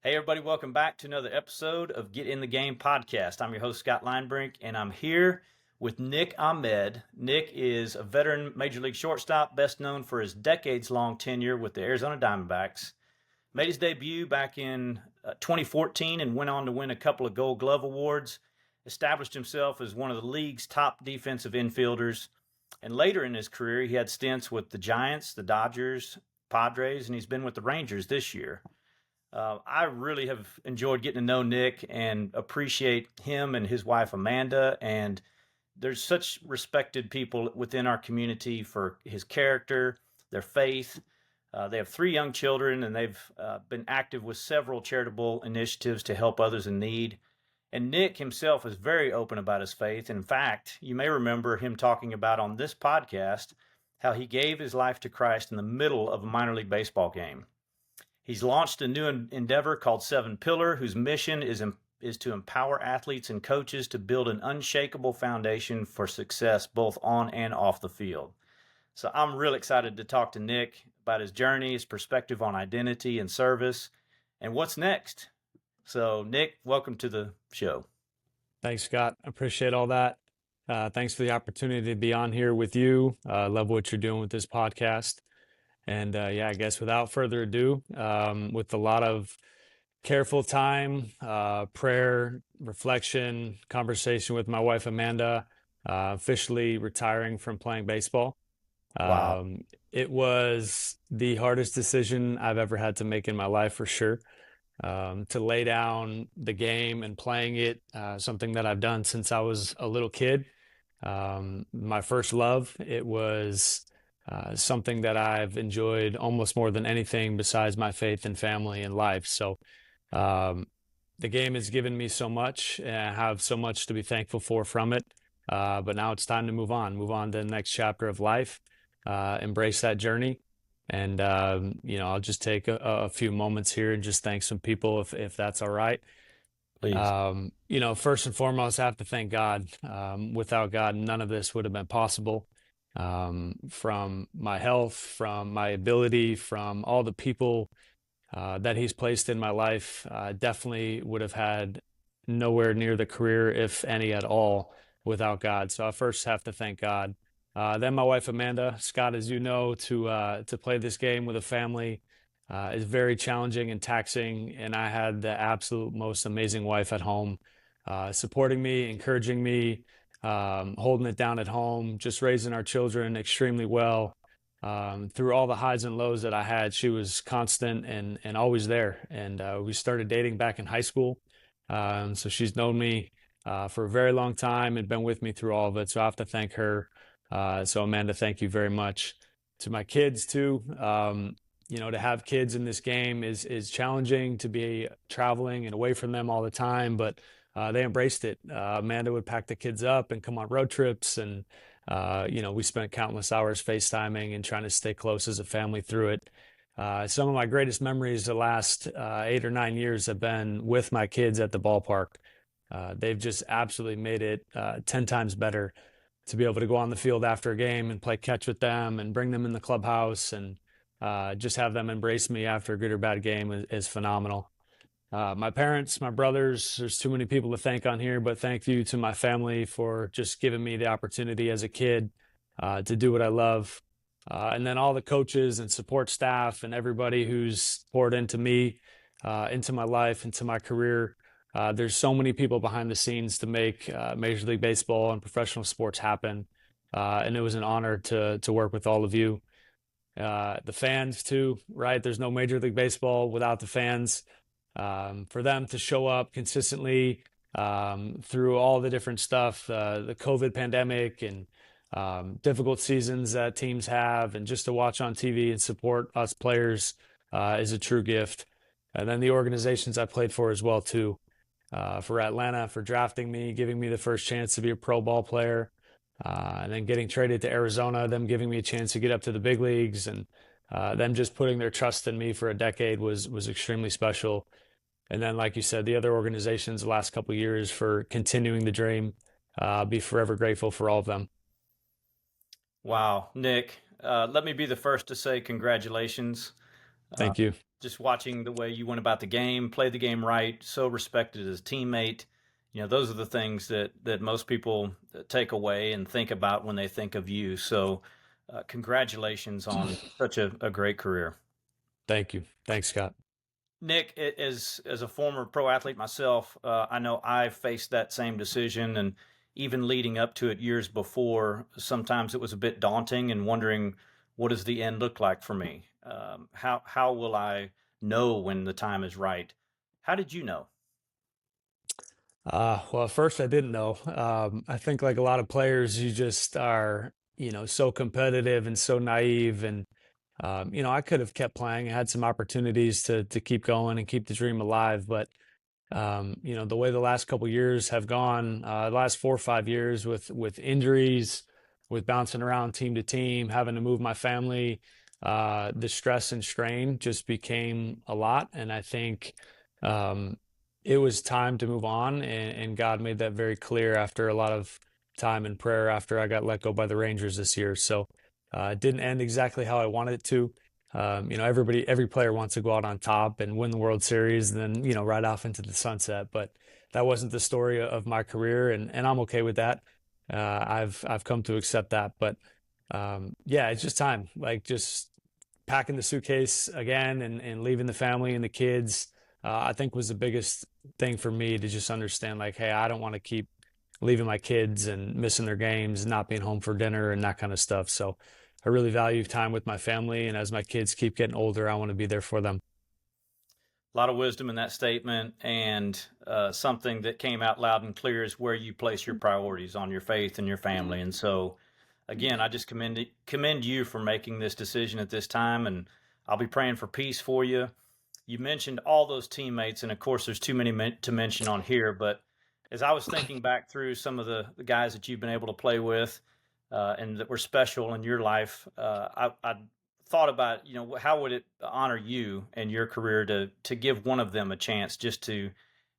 Hey, everybody, welcome back to another episode of Get in the Game podcast. I'm your host, Scott Linebrink, and I'm here with Nick Ahmed. Nick is a veteran Major League shortstop, best known for his decades-long tenure with the Arizona Diamondbacks. Made his debut back in 2014 and went on to win a couple of Gold Glove awards. Established himself as one of the league's top defensive infielders. And later in his career, he had stints with the Giants, the Dodgers, Padres, and he's been with the Rangers this year. I really have enjoyed getting to know Nick and appreciate him and his wife Amanda. And there's such respected people within our community for his character, their faith. They have 3 young children, and they've been active with several charitable initiatives to help others in need. And Nick himself is very open about his faith. In fact, you may remember him talking about on this podcast how he gave his life to Christ in the middle of a minor league baseball game. He's launched a new endeavor called Seven Pillar, whose mission is to empower athletes and coaches to build an unshakable foundation for success both on and off the field. So I'm really excited to talk to Nick about his journey, his perspective on identity and service, and what's next. So Nick, welcome to the show. Thanks, Scott. I appreciate all that. Thanks for the opportunity to be on here with you. Love what you're doing with this podcast. And I guess without further ado, with a lot of careful time, prayer, reflection, conversation with my wife, Amanda, officially retiring from playing baseball. Wow. It was the hardest decision I've ever had to make in my life, for sure. To lay down the game and playing it, something that I've done since I was a little kid. My first love. It was something that I've enjoyed almost more than anything besides my faith and family and life. So the game has given me so much, and I have so much to be thankful for from it. But now it's time to move on to the next chapter of life, embrace that journey. And, I'll just take a few moments here and just thank some people if that's all right. Please. First and foremost, I have to thank God. Without God, none of this would have been possible. From my health, from my ability, from all the people that He's placed in my life, definitely would have had nowhere near the career, if any at all, without God. So I first have to thank God. Then my wife Amanda. Scott, as you know, to play this game with a family is very challenging and taxing, and I had the absolute most amazing wife at home, supporting me, encouraging me, holding it down at home, just raising our children extremely well. Through all the highs and lows that I had, she was constant and always there. And we started dating back in high school. So she's known me for a very long time and been with me through all of it. So I have to thank her. So Amanda, thank you very much. To my kids too. To have kids in this game is challenging, to be traveling and away from them all the time, but they embraced it. Amanda would pack the kids up and come on road trips, and we spent countless hours FaceTiming and trying to stay close as a family through it. Some of my greatest memories the last 8 or 9 years have been with my kids at the ballpark. They've just absolutely made it 10 times better to be able to go on the field after a game and play catch with them and bring them in the clubhouse and just have them embrace me after a good or bad game is phenomenal. My parents, my brothers, there's too many people to thank on here, but thank you to my family for just giving me the opportunity as a kid to do what I love. And then all the coaches and support staff and everybody who's poured into me, into my life, into my career. There's so many people behind the scenes to make Major League Baseball and professional sports happen. And it was an honor to work with all of you. The fans too, right? There's no Major League Baseball without the fans. For them to show up consistently through all the different stuff, the COVID pandemic and difficult seasons that teams have, and just to watch on TV and support us players is a true gift. And then the organizations I played for as well too. For Atlanta, for drafting me, giving me the first chance to be a pro ball player, and then getting traded to Arizona, them giving me a chance to get up to the big leagues, and them just putting their trust in me for a decade was extremely special. And then, like you said, the other organizations the last couple of years for continuing the dream, be forever grateful for all of them. Wow, Nick, let me be the first to say congratulations. Thank you. just watching the way you went about the game, played the game right, so respected as a teammate. Those are the things that most people take away and think about when they think of you. So, congratulations on such a great career. Thank you. Thanks, Scott. Nick, as a former pro athlete myself, I know I faced that same decision, and even leading up to it years before, sometimes it was a bit daunting and wondering, what does the end look like for me? How will I know when the time is right? How did you know? Well, at first I didn't know. I think like a lot of players, you just are, so competitive and so naive. And I could have kept playing. I had some opportunities to keep going and keep the dream alive. But the way the last couple years have gone, the last 4 or 5 years with injuries, with bouncing around team to team, having to move my family, the stress and strain just became a lot. And I think um, it was time to move on, and God made that very clear after a lot of time in prayer after I got let go by the Rangers this year. So it didn't end exactly how I wanted it to. Every player wants to go out on top and win the World Series and then, ride off into the sunset. But that wasn't the story of my career, and I'm okay with that. I've come to accept that. But yeah, it's just time. Like just packing the suitcase again and leaving the family and the kids. I think was the biggest thing for me to just understand, like, hey, I don't want to keep leaving my kids and missing their games, not being home for dinner and that kind of stuff. So I really value time with my family. And as my kids keep getting older, I want to be there for them. A lot of wisdom in that statement, and something that came out loud and clear is where you place your priorities on your faith and your family. And so, again, I just commend you for making this decision at this time, and I'll be praying for peace for you. You mentioned all those teammates, and of course, there's too many to mention on here. But as I was thinking back through some of the guys that you've been able to play with, and that were special in your life, I thought about, how would it honor you and your career to give one of them a chance, just to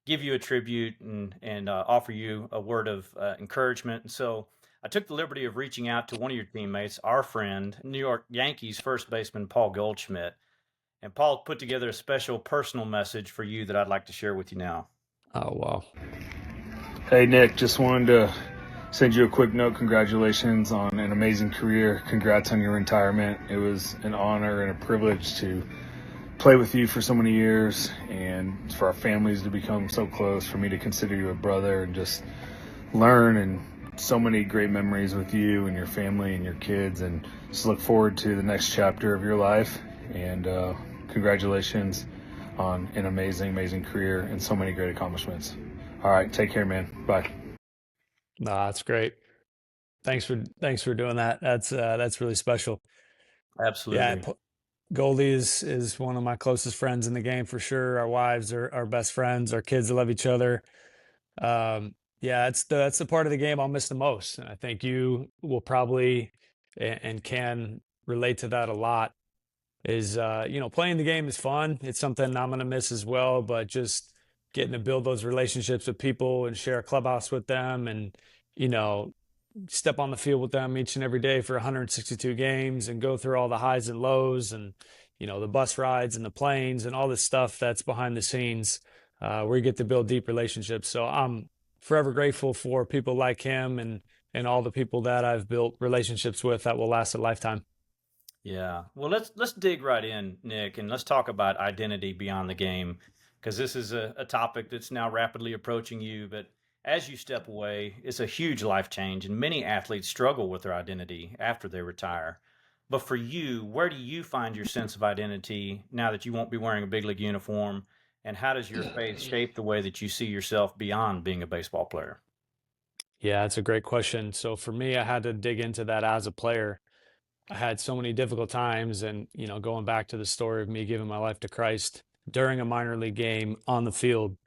give you a tribute and offer you a word of encouragement. And so I took the liberty of reaching out to one of your teammates, our friend, New York Yankees first baseman Paul Goldschmidt. And Paul put together a special personal message for you that I'd like to share with you now. Oh, wow. Hey, Nick, just wanted to send you a quick note. Congratulations on an amazing career. Congrats on your retirement. It was an honor and a privilege to play with you for so many years, and for our families to become so close, for me to consider you a brother and just learn, and so many great memories with you and your family and your kids, and just look forward to the next chapter of your life. And congratulations on an amazing career and so many great accomplishments. All right, take care, man. Bye. Nah, that's great. Thanks for doing that. That's really special. Yeah, Absolutely. Goldie is one of my closest friends in the game for sure. Our wives are our best friends. Our kids love each other. Yeah, that's the part of the game I'll miss the most. And I think you will probably and can relate to that a lot. Is playing the game is fun. It's something I'm gonna miss as well. But just getting to build those relationships with people and share a clubhouse with them, and you know step on the field with them each and every day for 162 games and go through all the highs and lows and the bus rides and the planes and all this stuff that's behind the scenes, where you get to build deep relationships. So I'm forever grateful for people like him and all the people that I've built relationships with that will last a lifetime. Yeah. Well, let's dig right in, Nick, and let's talk about identity beyond the game, because this is a topic that's now rapidly approaching you. But as you step away, it's a huge life change, and many athletes struggle with their identity after they retire. But for you, where do you find your sense of identity now that you won't be wearing a big league uniform? And how does your faith shape the way that you see yourself beyond being a baseball player? Yeah, that's a great question. So for me, I had to dig into that as a player. I had so many difficult times, and going back to the story of me giving my life to Christ during a minor league game on the field,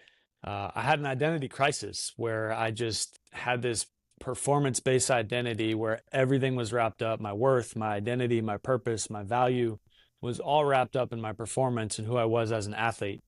I had an identity crisis where I just had this performance-based identity where everything was wrapped up. My worth, my identity, my purpose, my value was all wrapped up in my performance and who I was as an athlete,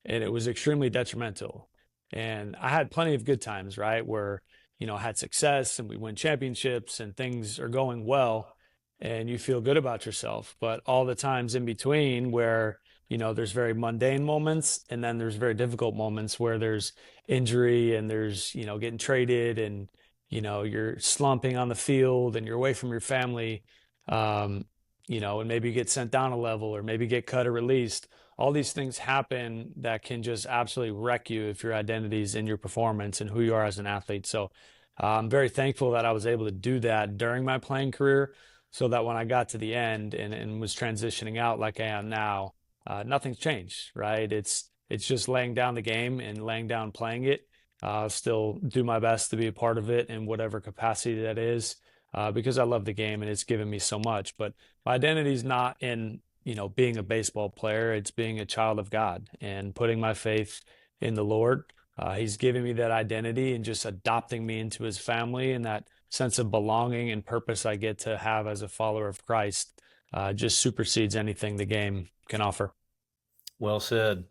and it was extremely detrimental. And I had plenty of good times, right, where I had success and we win championships and things are going well and you feel good about yourself. But all the times in between where there's very mundane moments, and then there's very difficult moments where there's injury and there's, getting traded, and, you're slumping on the field and you're away from your family, um, and maybe you get sent down a level or maybe get cut or released. All these things happen that can just absolutely wreck you if your identity is in your performance and who you are as an athlete. So I'm very thankful that I was able to do that during my playing career, so that when I got to the end and was transitioning out like I am now, nothing's changed, right? It's just laying down the game and laying down playing it. Still do my best to be a part of it in whatever capacity that is, because I love the game and it's given me so much. But my identity is not in, being a baseball player. It's being a child of God and putting my faith in the Lord. He's giving me that identity and just adopting me into his family, and that sense of belonging and purpose I get to have as a follower of Christ just supersedes anything the game can offer. Well said.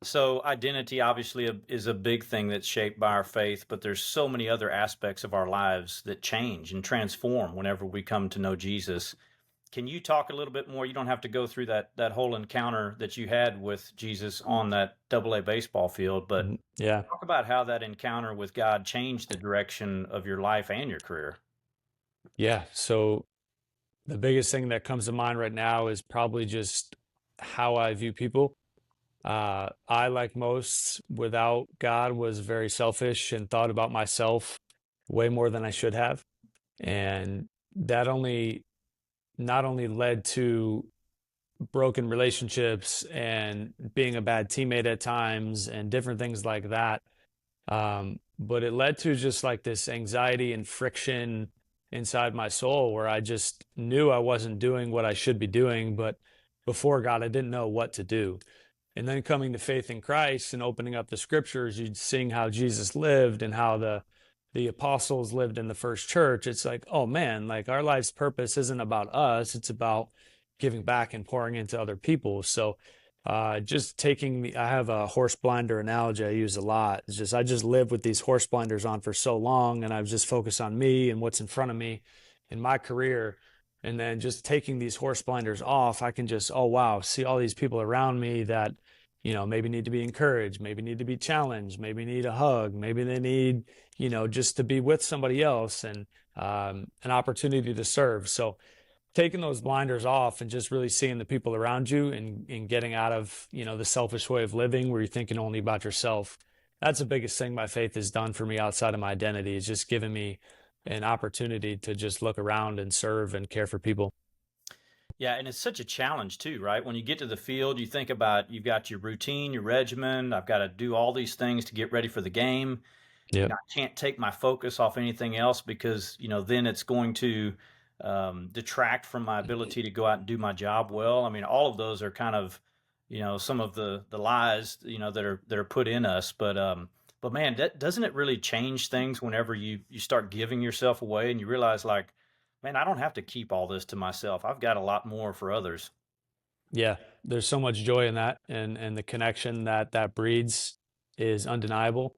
So identity obviously is a big thing that's shaped by our faith, but there's so many other aspects of our lives that change and transform whenever we come to know Jesus. Can you talk a little bit more? You don't have to go through that whole encounter that you had with Jesus on that AA baseball field, but Yeah. talk about how that encounter with God changed the direction of your life and your career. Yeah. So the biggest thing that comes to mind right now is probably just how I view people. I, like most, without God, was very selfish and thought about myself way more than I should have. And that not only led to broken relationships and being a bad teammate at times and different things like that, but it led to just like this anxiety and friction inside my soul where I just knew I wasn't doing what I should be doing, but before God, I didn't know what to do. And then coming to faith in Christ and opening up the scriptures, you'd seeing how Jesus lived and how the apostles lived in the first church. It's like, oh man, like our life's purpose isn't about us. It's about giving back and pouring into other people. So just I have a horse blinder analogy I use a lot. It's just, I just lived with these horse blinders on for so long, and I've just focused on me and what's in front of me in my career. And then just taking these horse blinders off, I can just, oh wow, see all these people around me that, maybe need to be encouraged, maybe need to be challenged, maybe need a hug, maybe they need, just to be with somebody else, and an opportunity to serve. So taking those blinders off and just really seeing the people around you, and getting out of, the selfish way of living where you're thinking only about yourself. That's the biggest thing my faith has done for me outside of my identity, is just giving me an opportunity to just look around and serve and care for people. Yeah, and it's such a challenge too, right? When you get to the field, you think about, you've got your routine, your regimen. I've got to do all these things to get ready for the game. Yeah. I can't take my focus off anything else because, then it's going to detract from my ability to go out and do my job well. I mean, all of those are kind of, some of the lies, that are put in us. But man, doesn't it really change things whenever you start giving yourself away and you realize, like, man, I don't have to keep all this to myself. I've got a lot more for others. Yeah, there's so much joy in that, and the connection that breeds is undeniable.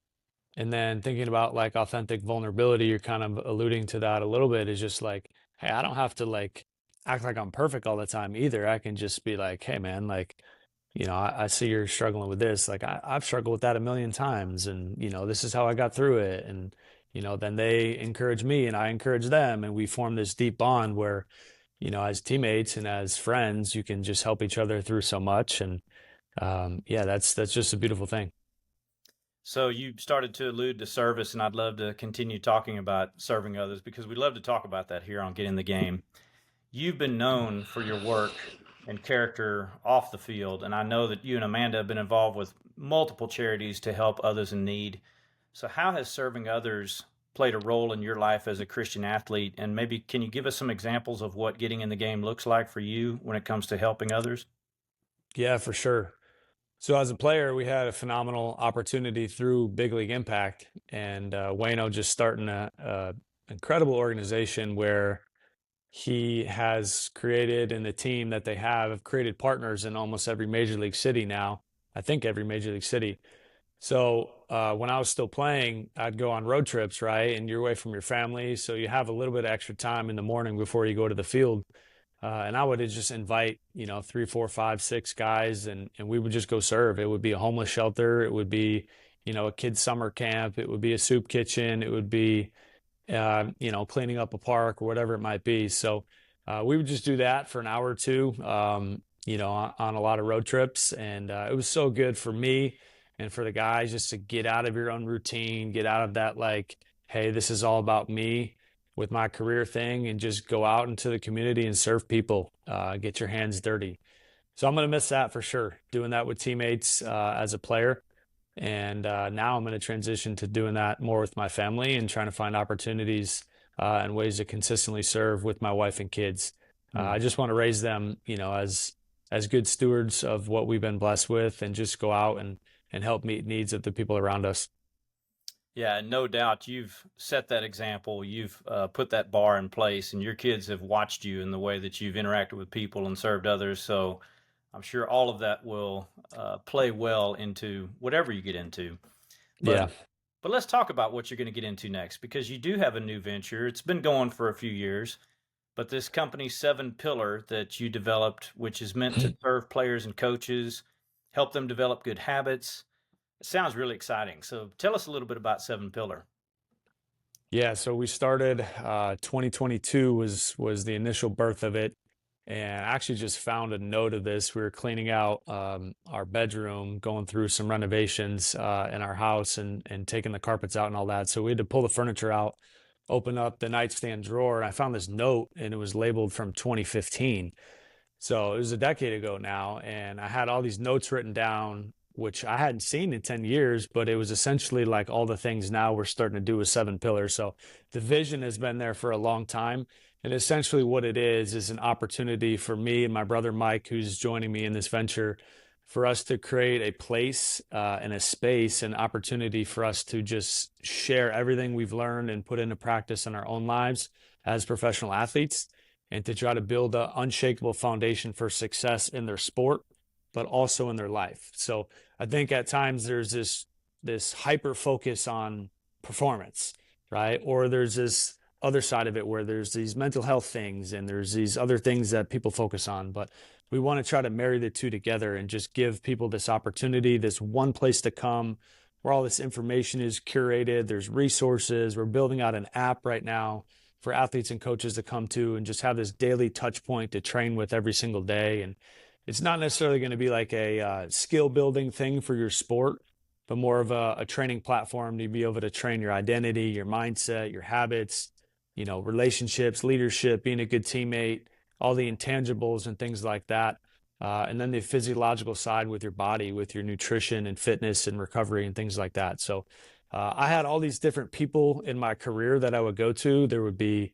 And then thinking about like authentic vulnerability, you're kind of alluding to that a little bit, is just like, hey, I don't have to like act like I'm perfect all the time either. I can just be like, hey man, like, I see you're struggling with this. Like I've struggled with that a million times, and this is how I got through it. And then they encourage me and I encourage them, and we form this deep bond where, as teammates and as friends, you can just help each other through so much. And yeah, that's just a beautiful thing. So you started to allude to service, and I'd love to continue talking about serving others because we love to talk about that here on Get in the Game. You've been known for your work and character off the field, and I know that you and Amanda have been involved with multiple charities to help others in need. So how has serving others played a role in your life as a Christian athlete? And maybe can you give us some examples of what getting in the game looks like for you when it comes to helping others? Yeah, for sure. So as a player, we had a phenomenal opportunity through Big League Impact, and Wayno just starting a incredible organization where he has created, and the team that they have created partners in almost every major league city now. I think every major league city. So when I was still playing, I'd go on road trips, right? And you're away from your family, so you have a little bit of extra time in the morning before you go to the field. And I would just invite, 3, 4, 5, 6 guys, and we would just go serve. It would be a homeless shelter. It would be, a kid's summer camp. It would be a soup kitchen. It would be, cleaning up a park or whatever it might be. So we would just do that for an hour or two, on a lot of road trips. And it was so good for me and for the guys just to get out of your own routine, get out of that, like, hey, this is all about me with my career thing, and just go out into the community and serve people, get your hands dirty. So I'm going to miss that for sure, doing that with teammates as a player. And now I'm going to transition to doing that more with my family and trying to find opportunities and ways to consistently serve with my wife and kids. I just want to raise them, as good stewards of what we've been blessed with, and just go out and help meet needs of the people around us. Yeah, no doubt you've set that example. You've put that bar in place, and your kids have watched you in the way that you've interacted with people and served others. So I'm sure all of that will play well into whatever you get into. Yeah. But let's talk about what you're going to get into next, because you do have a new venture. It's been going for a few years, but this company 7 Pillar that you developed, which is meant to serve players and coaches, help them develop good habits. It sounds really exciting. So tell us a little bit about 7 Pillar. Yeah, so we started 2022 was the initial birth of it. And I actually just found a note of this. We were cleaning out our bedroom, going through some renovations in our house, and taking the carpets out and all that. So we had to pull the furniture out, open up the nightstand drawer, and I found this note, and it was labeled from 2015. So it was a decade ago now, and I had all these notes written down, which I hadn't seen in 10 years, but it was essentially like all the things now we're starting to do with 7 Pillars. So the vision has been there for a long time. And essentially what it is an opportunity for me and my brother Mike, who's joining me in this venture, for us to create a place and a space, an opportunity for us to just share everything we've learned and put into practice in our own lives as professional athletes, and to try to build an unshakable foundation for success in their sport, but also in their life. So I think at times there's this hyper focus on performance, right? Or there's this other side of it where there's these mental health things and there's these other things that people focus on. But we want to try to marry the two together and just give people this opportunity, this one place to come where all this information is curated. There's resources. We're building out an app right now for athletes and coaches to come to and just have this daily touch point to train with every single day. And it's not necessarily going to be like a skill building thing for your sport, but more of a training platform to be able to train your identity, your mindset, your habits, relationships, leadership, being a good teammate, all the intangibles and things like that. And then the physiological side with your body, with your nutrition and fitness and recovery and things like that. So I had all these different people in my career that I would go to. There would be,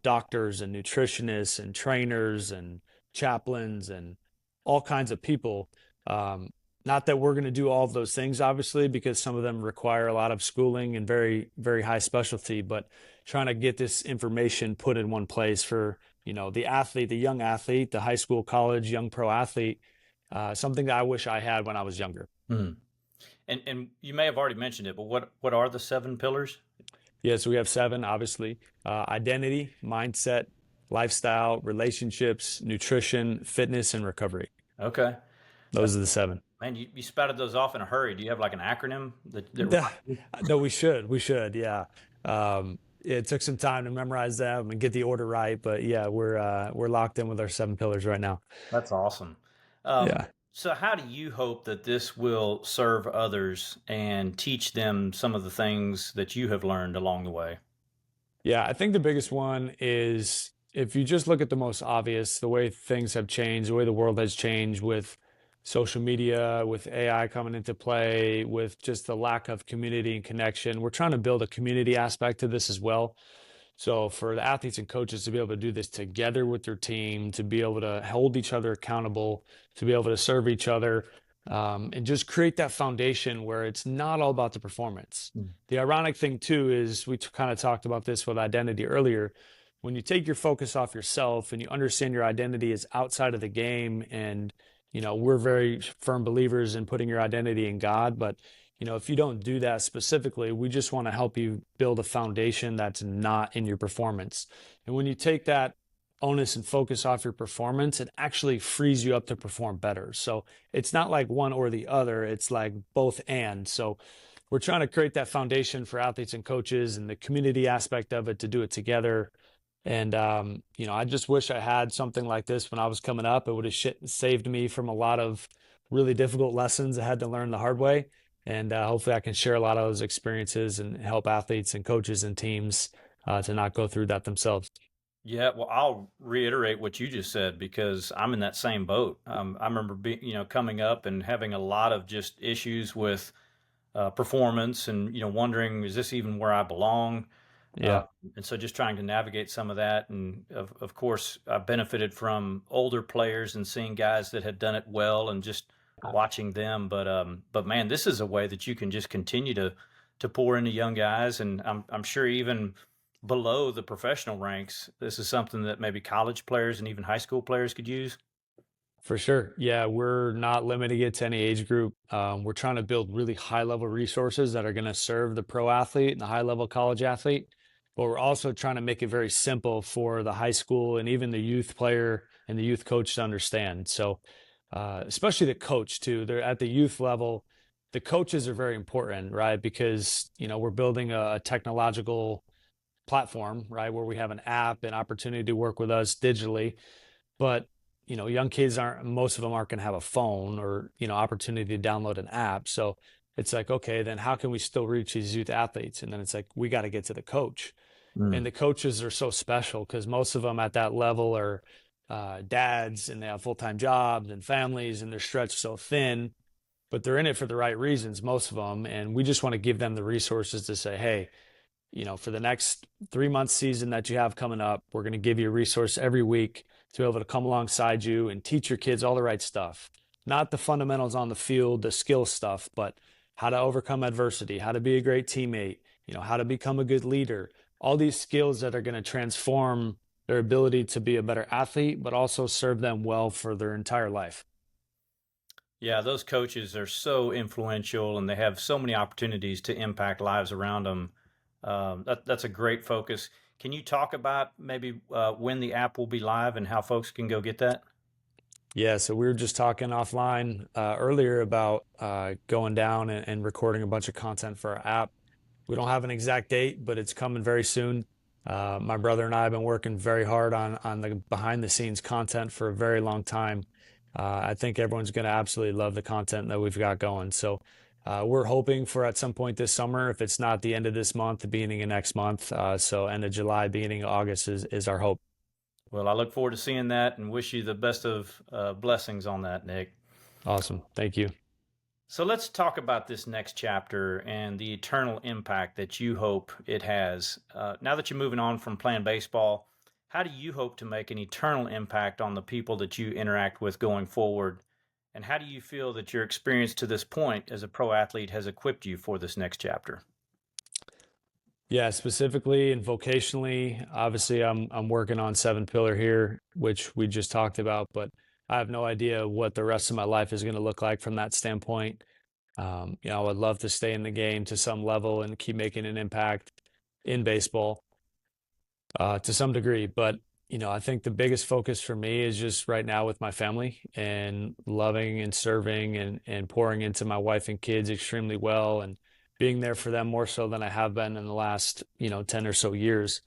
doctors and nutritionists and trainers and chaplains and all kinds of people. Not that we're going to do all of those things, obviously, because some of them require a lot of schooling and very, very high specialty, but trying to get this information put in one place for, the athlete, the young athlete, the high school, college, young pro athlete, something that I wish I had when I was younger. Mm. And you may have already mentioned it, but what are the 7 pillars? Yeah, so we have 7, obviously. Identity, mindset, lifestyle, relationships, nutrition, fitness, and recovery. Okay. Those are the 7. Man, you spouted those off in a hurry. Do you have like an acronym? No, we should. Yeah. It took some time to memorize them and get the order right, but yeah, we're locked in with our 7 pillars right now. That's awesome. Yeah. So how do you hope that this will serve others and teach them some of the things that you have learned along the way? Yeah, I think the biggest one is, if you just look at the most obvious, the way things have changed, the way the world has changed with social media, with AI coming into play, with just the lack of community and connection. We're trying to build a community aspect to this as well. So for the athletes and coaches to be able to do this together with their team, to be able to hold each other accountable, to be able to serve each other, and just create that foundation where it's not all about the performance. The ironic thing too is, we kind of talked about this with identity earlier. When you take your focus off yourself and you understand your identity is outside of the game, and we're very firm believers in putting your identity in God, but if you don't do that specifically, we just want to help you build a foundation that's not in your performance. And when you take that onus and focus off your performance, it actually frees you up to perform better. So it's not like one or the other, it's like both and. So we're trying to create that foundation for athletes and coaches and the community aspect of it to do it together. And, I just wish I had something like this when I was coming up. It would have saved me from a lot of really difficult lessons I had to learn the hard way. And hopefully I can share a lot of those experiences and help athletes and coaches and teams to not go through that themselves. Yeah, well, I'll reiterate what you just said because I'm in that same boat. I remember coming up and having a lot of just issues with performance and, wondering, is this even where I belong? Uh, Yeah, and so just trying to navigate some of that. And of course, I benefited from older players and seeing guys that had done it well and just watching them. But man, this is a way that you can just continue to pour into young guys. And I'm sure even below the professional ranks, this is something that maybe college players and even high school players could use. for sure. Yeah, we're not limiting it to any age group. We're trying to build really high level resources that are going to serve the pro athlete and the high level college athlete. But we're also trying to make it very simple for the high school and even the youth player and the youth coach to understand. So, especially the coach too, they're at the youth level. The coaches are very important, right? Because, we're building a technological platform, right, where we have an app and opportunity to work with us digitally. But young kids most of them aren't going to have a phone or opportunity to download an app. So it's like, okay, then how can we still reach these youth athletes? And then it's like, we got to get to the coach. And the coaches are so special because most of them at that level are dads, and they have full-time jobs and families, and they're stretched so thin, but they're in it for the right reasons, most of them. And we just want to give them the resources to say, hey, for the next 3 month season that you have coming up, we're going to give you a resource every week to be able to come alongside you and teach your kids all the right stuff. Not the fundamentals on the field, the skill stuff, but how to overcome adversity, how to be a great teammate, how to become a good leader, all these skills that are going to transform their ability to be a better athlete, but also serve them well for their entire life. Yeah, those coaches are so influential and they have so many opportunities to impact lives around them. That's a great focus. Can you talk about maybe when the app will be live and how folks can go get that? Yeah, so we were just talking offline earlier about going down and recording a bunch of content for our app. We don't have an exact date, but it's coming very soon. My brother and I have been working very hard on the behind the scenes content for a very long time. I think everyone's going to absolutely love the content that we've got going. So we're hoping for at some point this summer, if it's not the end of this month, the beginning of next month. So end of July, beginning of August is our hope. Well, I look forward to seeing that and wish you the best of blessings on that, Nick. Awesome. Thank you. So let's talk about this next chapter and the eternal impact that you hope it has. Now that you're moving on from playing baseball, how do you hope to make an eternal impact on the people that you interact with going forward? And how do you feel that your experience to this point as a pro athlete has equipped you for this next chapter? Yeah, specifically and vocationally, obviously I'm working on 7 pillar here, which we just talked about, but I have no idea what the rest of my life is going to look like from that standpoint. I would love to stay in the game to some level and keep making an impact in baseball to some degree. But, I think the biggest focus for me is just right now with my family and loving and serving and pouring into my wife and kids extremely well and being there for them more so than I have been in the last, 10 or so years.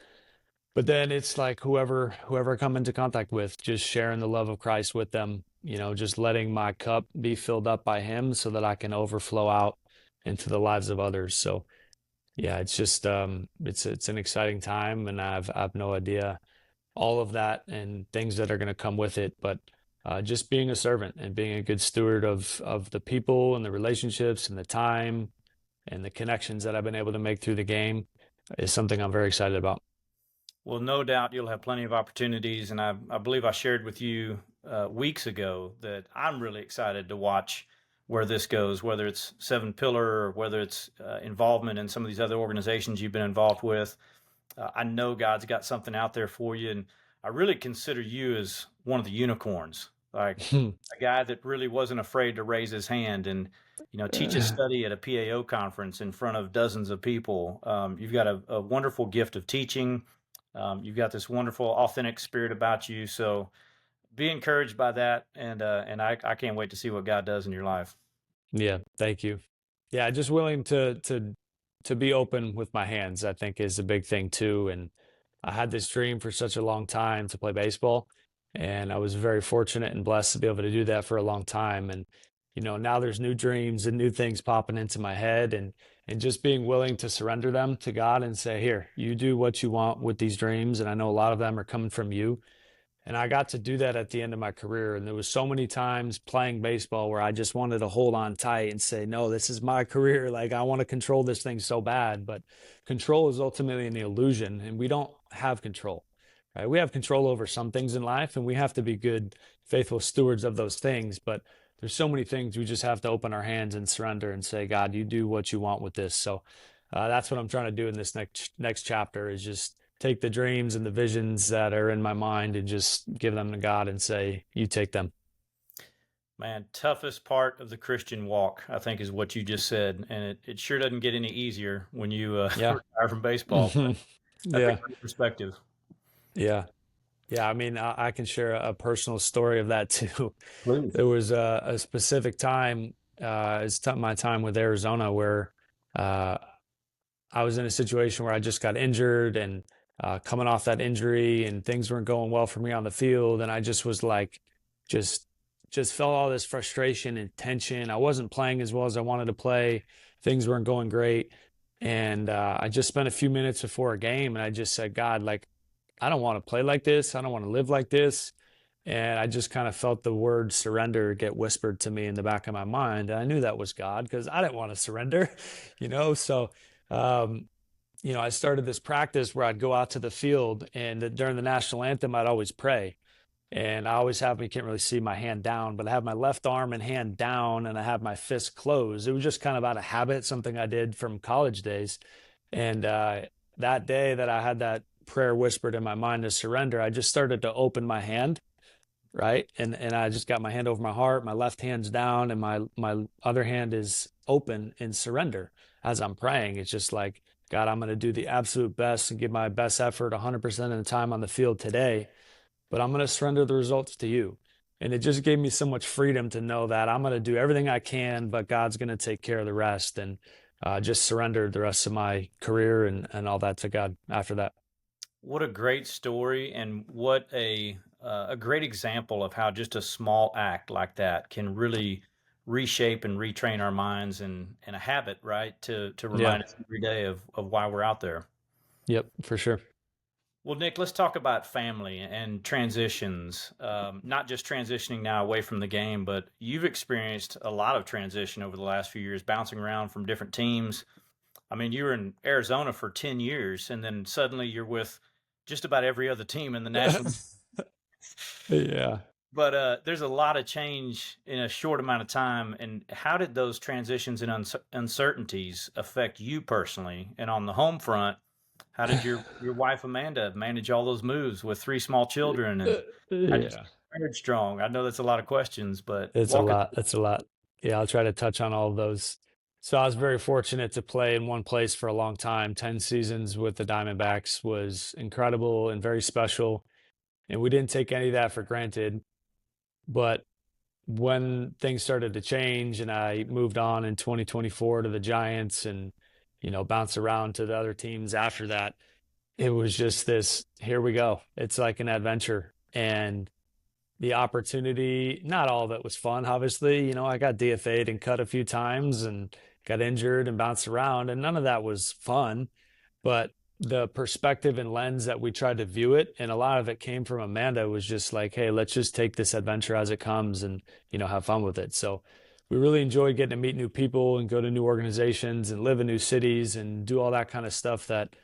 But then it's like whoever I come into contact with, just sharing the love of Christ with them, just letting my cup be filled up by him so that I can overflow out into the lives of others. So yeah, it's just it's an exciting time, and I've no idea all of that and things that are going to come with it, but just being a servant and being a good steward of the people and the relationships and the time and the connections that I've been able to make through the game is something I'm very excited about. Well, no doubt you'll have plenty of opportunities. And I believe I shared with you weeks ago that I'm really excited to watch where this goes, whether it's 7 pillar or whether it's involvement in some of these other organizations you've been involved with. I know God's got something out there for you. And I really consider you as one of the unicorns, like a guy that really wasn't afraid to raise his hand and, teach a study at a PAO conference in front of dozens of people. You've got a wonderful gift of teaching. You've got this wonderful, authentic spirit about you. So be encouraged by that, and I can't wait to see what God does in your life. Yeah, thank you. Yeah, just willing to be open with my hands, I think is a big thing too. And I had this dream for such a long time to play baseball, and I was very fortunate and blessed to be able to do that for a long time. And now there's new dreams and new things popping into my head, and just being willing to surrender them to God and say, "Here, you do what you want with these dreams." And I know a lot of them are coming from you. And I got to do that at the end of my career. And there was so many times playing baseball where I just wanted to hold on tight and say, no, this is my career. Like, I want to control this thing so bad. But control is ultimately an illusion, and we don't have control, right? We have control over some things in life, and we have to be good, faithful stewards of those things. But there's so many things we just have to open our hands and surrender and say, God, you do what you want with this. So that's what I'm trying to do in this next chapter, is just take the dreams and the visions that are in my mind and just give them to God and say, you take them. Man, toughest part of the Christian walk, I think, is what you just said. And it sure doesn't get any easier when you retire from baseball. That's Yeah. a great perspective. Yeah. Yeah. I mean, I can share a personal story of that too. Please. There was a specific time, it's my time with Arizona, where I was in a situation where I just got injured, and coming off that injury, and things weren't going well for me on the field. And I just was like, just felt all this frustration and tension. I wasn't playing as well as I wanted to play. Things weren't going great. And I just spent a few minutes before a game, and I just said, God, like, I don't want to play like this. I don't want to live like this. And I just kind of felt the word surrender get whispered to me in the back of my mind. And I knew that was God, because I didn't want to surrender, So, I started this practice where I'd go out to the field, and during the national anthem, I'd always pray. And I always have, you can't really see my hand down, but I have my left arm and hand down, and I have my fist closed. It was just kind of out of habit, something I did from college days. And that day that I had that prayer whispered in my mind to surrender, I just started to open my hand, right? And I just got my hand over my heart, my left hand's down, and my other hand is open in surrender as I'm praying. It's just like, God, I'm going to do the absolute best and give my best effort 100% of the time on the field today, but I'm going to surrender the results to you. And it just gave me so much freedom to know that I'm going to do everything I can, but God's going to take care of the rest, and just surrendered the rest of my career and all that to God after that. What a great story, and what a great example of how just a small act like that can really reshape and retrain our minds, and a habit, right? To remind us every day of why we're out there. Yep, for sure. Well, Nick, let's talk about family and transitions. Not just transitioning now away from the game, but you've experienced a lot of transition over the last few years, bouncing around from different teams. I mean, you were in Arizona for 10 years, and then suddenly you're with just about every other team in the National. Yeah. But there's a lot of change in a short amount of time. And how did those transitions and uncertainties affect you personally? And on the home front, how did your wife Amanda manage all those moves with 3 small children? And marriage strong? I know that's a lot of questions, but it's a lot. That's a lot. Yeah, I'll try to touch on all of those. So I was very fortunate to play in one place for a long time. 10 seasons with the Diamondbacks was incredible and very special. And we didn't take any of that for granted. But when things started to change and I moved on in 2024 to the Giants, and, bounced around to the other teams after that, it was just this, here we go. It's like an adventure. And the opportunity, not all of it was fun, obviously. I got DFA'd and cut a few times and got injured and bounced around, and none of that was fun. But the perspective and lens that we tried to view it, and a lot of it came from Amanda, was just like, hey, let's just take this adventure as it comes and, have fun with it. So we really enjoyed getting to meet new people and go to new organizations and live in new cities and do all that kind of stuff that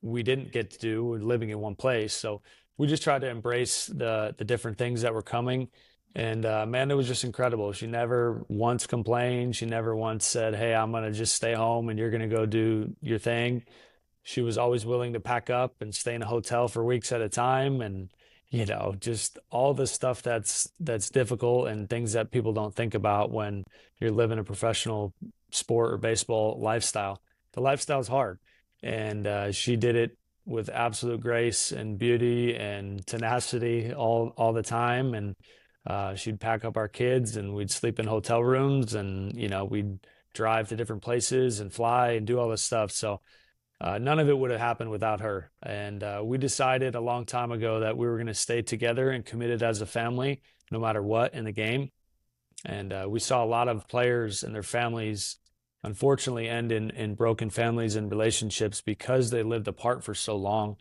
we didn't get to do with living in one place. So we just tried to embrace the different things that were coming. And Amanda was just incredible. She never once complained. She never once said, hey, I'm going to just stay home and you're going to go do your thing. She was always willing to pack up and stay in a hotel for weeks at a time. And, just all the stuff that's difficult and things that people don't think about when you're living a professional sport or baseball lifestyle. The lifestyle is hard. And she did it with absolute grace and beauty and tenacity all the time. And she'd pack up our kids and we'd sleep in hotel rooms, and we'd drive to different places and fly and do all this stuff. So none of it would have happened without her. And we decided a long time ago that we were going to stay together and committed as a family, no matter what in the game. And we saw a lot of players and their families unfortunately end in broken families and relationships because they lived apart for so long.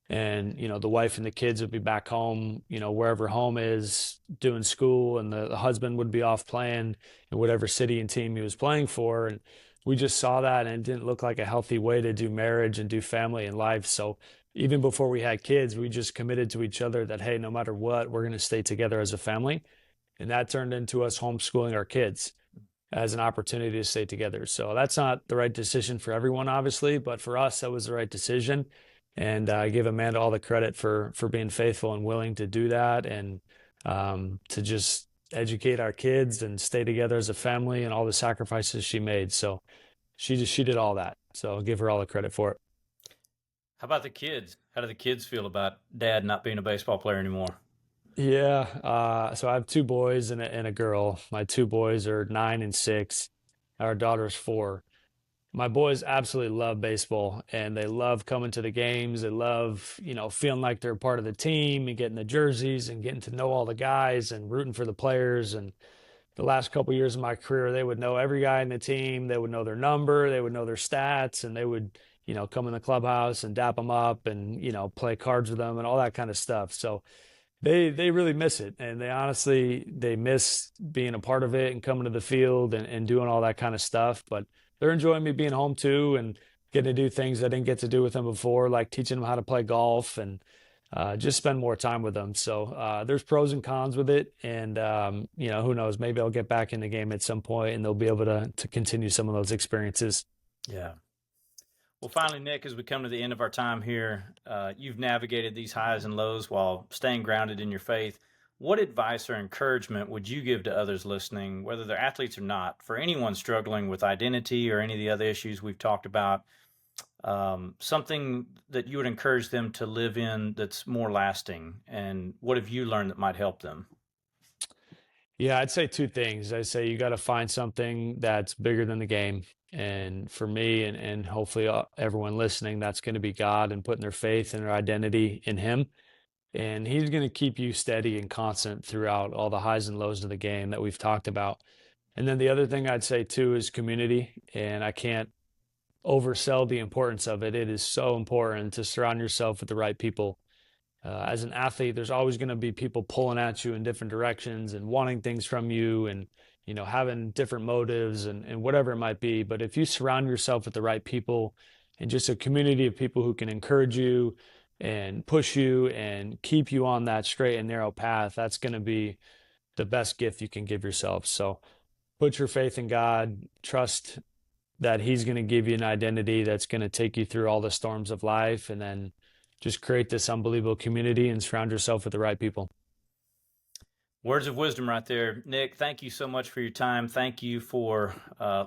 And the wife and the kids would be back home, wherever home is, doing school, and the husband would be off playing in whatever city and team he was playing for. And we just saw that, and it didn't look like a healthy way to do marriage and do family and life. So even before we had kids, we just committed to each other that, hey, no matter what, we're going to stay together as a family. And that turned into us homeschooling our kids as an opportunity to stay together. So that's not the right decision for everyone, obviously, but for us, that was the right decision. And I give Amanda all the credit for being faithful and willing to do that, and to just educate our kids and stay together as a family, and all the sacrifices she made. So she did all that. So I'll give her all the credit for it. How about the kids? How do the kids feel about dad not being a baseball player anymore? Yeah, so I have two boys and a girl. My two boys are 9 and 6. Our daughter's 4. My boys absolutely love baseball, and they love coming to the games. They love, feeling like they're a part of the team and getting the jerseys and getting to know all the guys and rooting for the players. And the last couple of years of my career, they would know every guy in the team. They would know their number. They would know their stats, and they would, come in the clubhouse and dap them up and, play cards with them and all that kind of stuff. So they really miss it, and they miss being a part of it and coming to the field and doing all that kind of stuff. But they're enjoying me being home too, and getting to do things I didn't get to do with them before, like teaching them how to play golf and just spend more time with them. So there's pros and cons with it, and who knows, maybe I'll get back in the game at some point and they'll be able to continue some of those experiences. Yeah. Well, finally, Nick, as we come to the end of our time here, you've navigated these highs and lows while staying grounded in your faith. What advice or encouragement would you give to others listening, whether they're athletes or not, for anyone struggling with identity or any of the other issues we've talked about, something that you would encourage them to live in that's more lasting? And what have you learned that might help them? Yeah, I'd say two things. I'd say you got to find something that's bigger than the game. And for me, and hopefully everyone listening, that's going to be God and putting their faith and their identity in Him. And He's going to keep you steady and constant throughout all the highs and lows of the game that we've talked about. And then the other thing I'd say too is community. And I can't oversell the importance of it. It is so important to surround yourself with the right people. As an athlete, there's always going to be people pulling at you in different directions and wanting things from you, and having different motives and whatever it might be. But if you surround yourself with the right people and just a community of people who can encourage you and push you and keep you on that straight and narrow path, that's going to be the best gift you can give yourself. So put your faith in God, trust that He's going to give you an identity that's going to take you through all the storms of life, and then just create this unbelievable community and surround yourself with the right people. Words of wisdom right there. Nick, thank you so much for your time. Thank you for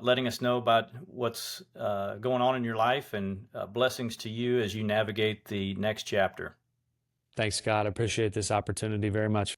letting us know about what's going on in your life, and blessings to you as you navigate the next chapter. Thanks, Scott. I appreciate this opportunity very much.